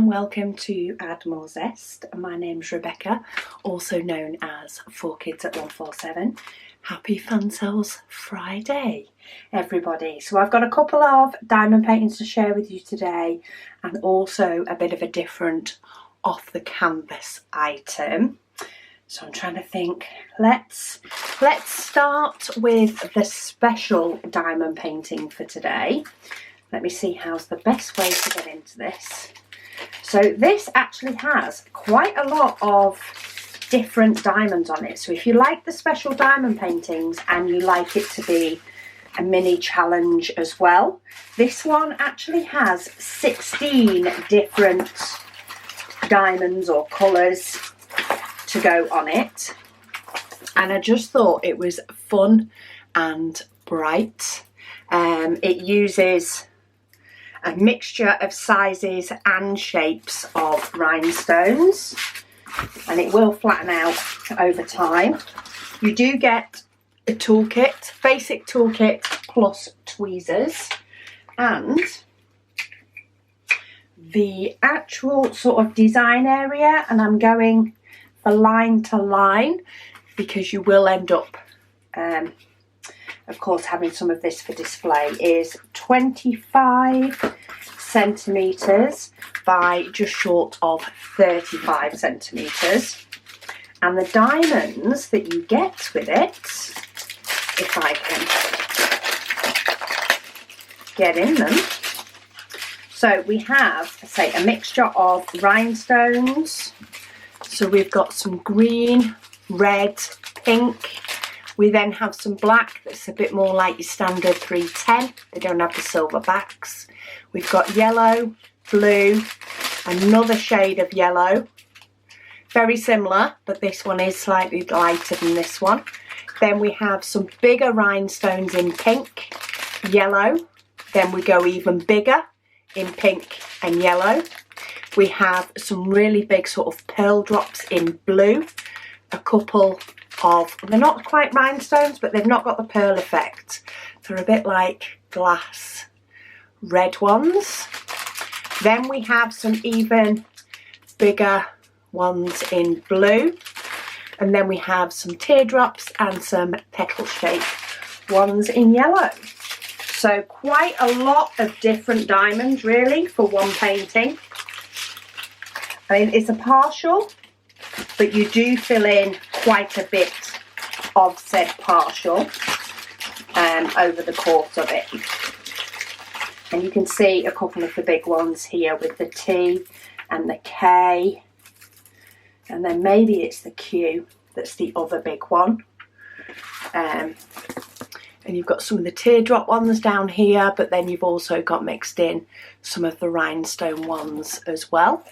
welcome to Add More Zest. My name's Rebecca, also known as 4Kids at 147. Happy Fansells Friday, everybody. So I've got a couple of diamond paintings to share with you today, and also a bit of a different off the canvas item. So I'm trying to think, let's start with the special diamond painting for today. Let me see how's the best way to get into this. So this actually has quite a lot of different diamonds on it. So if you like the special diamond paintings and you like it to be a mini challenge as well, this one actually has 16 different diamonds or colours to go on it. And I just thought it was fun and bright. It uses a mixture of sizes and shapes of rhinestones, and it will flatten out over time. You do get a toolkit, basic toolkit plus tweezers, and the actual sort of design area, and I'm going for line to line because you will end up of course having some of this for display, is 25 centimetres by just short of 35 centimetres. And the diamonds that you get with it, if I can get in them, so we have, say, a mixture of rhinestones. So we've got some green, red, pink. We then have some black that's a bit more like your standard 310. They don't have the silver backs. We've got yellow, blue, another shade of yellow. Very similar, but this one is slightly lighter than this one. Then we have some bigger rhinestones in pink, yellow. Then we go even bigger in pink and yellow. We have some really big sort of pearl drops in blue. A couple of, they're not quite rhinestones, but they've not got the pearl effect. They're a bit like glass red ones. Then we have some even bigger ones in blue. And then we have some teardrops and some petal shaped ones in yellow. So quite a lot of different diamonds really for one painting. I mean, it's a partial, but you do fill in quite a bit of said partial over the course of it. And you can see a couple of the big ones here with the T and the K. And then maybe it's the Q that's the other big one. And you've got some of the teardrop ones down here, but then you've also got mixed in some of the rhinestone ones as well.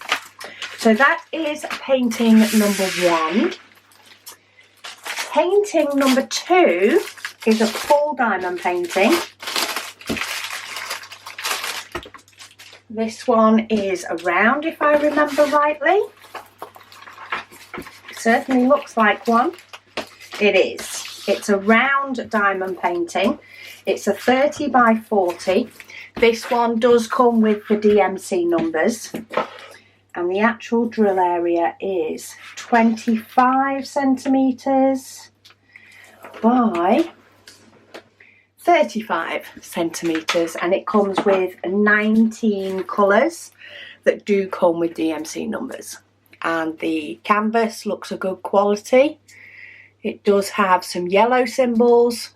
So that is painting number one. Painting number two is a full diamond painting. This one is a round, if I remember rightly. It certainly looks like one. It is. It's a round diamond painting. It's a 30 by 40. This one does come with the DMC numbers. And the actual drill area is 25 centimetres by 35 centimetres, and it comes with 19 colours that do come with DMC numbers. And the canvas looks a good quality. It does have some yellow symbols,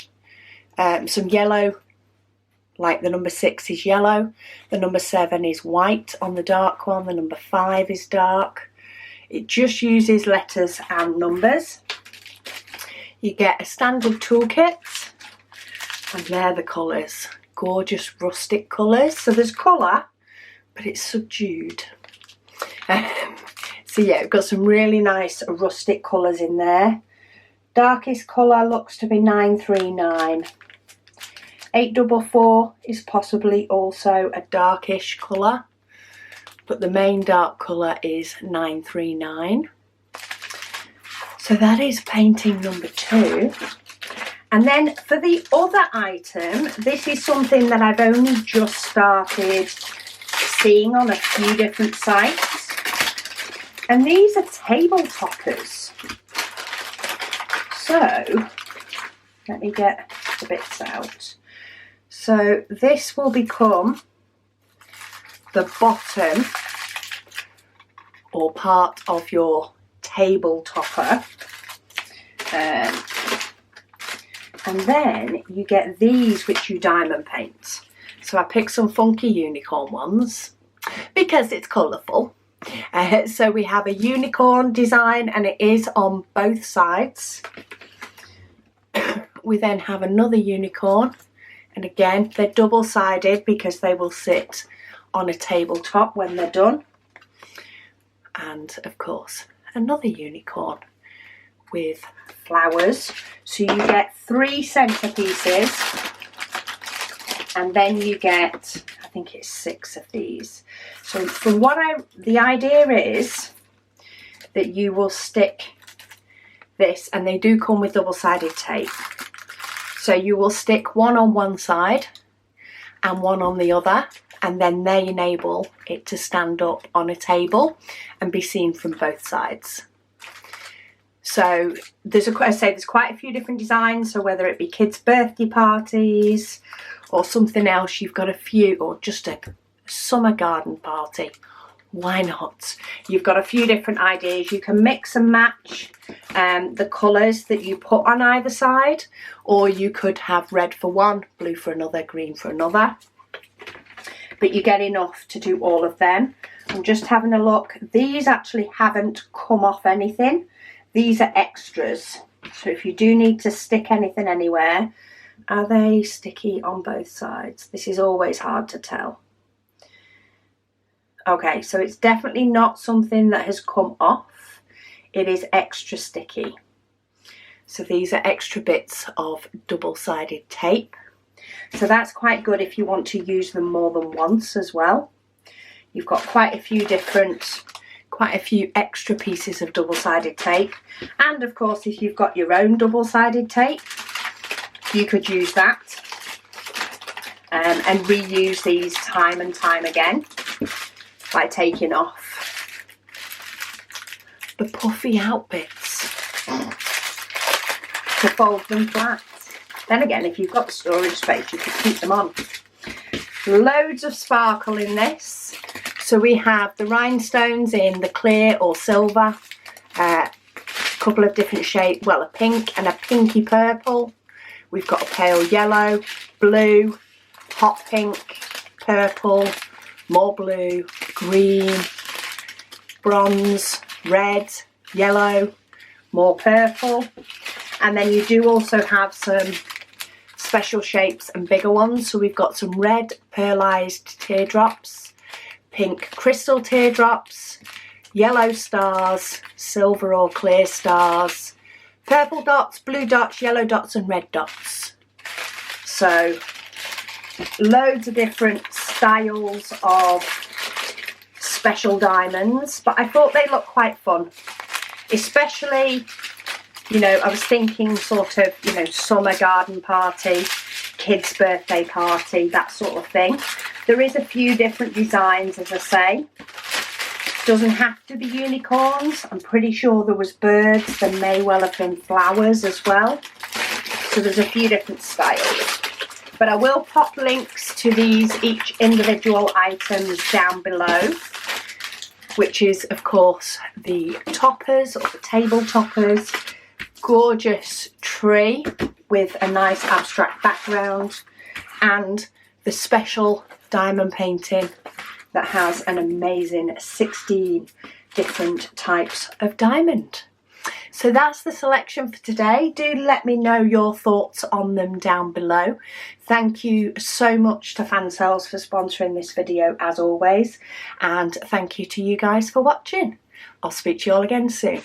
some yellow, like the number 6 is yellow, the number 7 is white on the dark one, the number 5 is dark. It just uses letters and numbers. You get a standard toolkit, and they're the colours. Gorgeous rustic colours. So there's colour, but it's subdued. So yeah, we've got some really nice rustic colours in there. Darkest colour looks to be 939. 844 is possibly also a darkish colour, but the main dark colour is 939. So that is painting number two. And then for the other item, this is something that I've only just started seeing on a few different sites. And these are table toppers. So, let me get the bits out. So this will become the bottom or part of your table topper. And then you get these which you diamond paint. So I picked some funky unicorn ones because it's colourful. So we have a unicorn design and it is on both sides. We then have another unicorn, and again they're double-sided because they will sit on a tabletop when they're done. And of course another unicorn with flowers. So you get 3 centerpieces, and then you get, I think it's 6 of these. So from what the idea is that you will stick this, and they do come with double-sided tape. So you will stick one on one side and one on the other, and then they enable it to stand up on a table and be seen from both sides. So there's quite a few different designs. So whether it be kids' birthday parties or something else, you've got a few, or just a summer garden party, why not? You've got a few different ideas. You can mix and match the colours that you put on either side, or you could have red for one, blue for another, green for another. But you get enough to do all of them. I'm just having a look. These actually haven't come off anything. These are extras. So if you do need to stick anything anywhere, are they sticky on both sides? This is always hard to tell. Okay, so it's definitely not something that has come off. It is extra sticky. So these are extra bits of double-sided tape. So that's quite good if you want to use them more than once as well. You've got quite a few extra pieces of double-sided tape. And of course, if you've got your own double-sided tape, you could use that and reuse these time and time again by taking off the puffy out bits to fold them flat. Then again, if you've got the storage space, you could keep them on. Loads of sparkle in this. So we have the rhinestones in the clear or silver, a couple of different shades, well, a pink and a pinky purple. We've got a pale yellow, blue, hot pink, purple, more blue, green, bronze, red, yellow, more purple. And then you do also have some special shapes and bigger ones. So we've got some red pearlized teardrops, pink crystal teardrops, yellow stars, silver or clear stars, purple dots, blue dots, yellow dots and red dots. So loads of different styles of special diamonds, but I thought they looked quite fun, especially, you know, I was thinking sort of, you know, summer garden party, kids' birthday party, that sort of thing. There is a few different designs, as I say. Doesn't have to be unicorns. I'm pretty sure there was birds. There may well have been flowers as well. So there's a few different styles. But I will pop links to each individual items down below, which is, of course, the toppers or the table toppers. Gorgeous tree with a nice abstract background, and the special diamond painting that has an amazing 16 different types of diamond. So that's the selection for today. Do let me know your thoughts on them down below. Thank you so much to Fansells for sponsoring this video as always, and thank you to you guys for watching. I'll speak to you all again soon.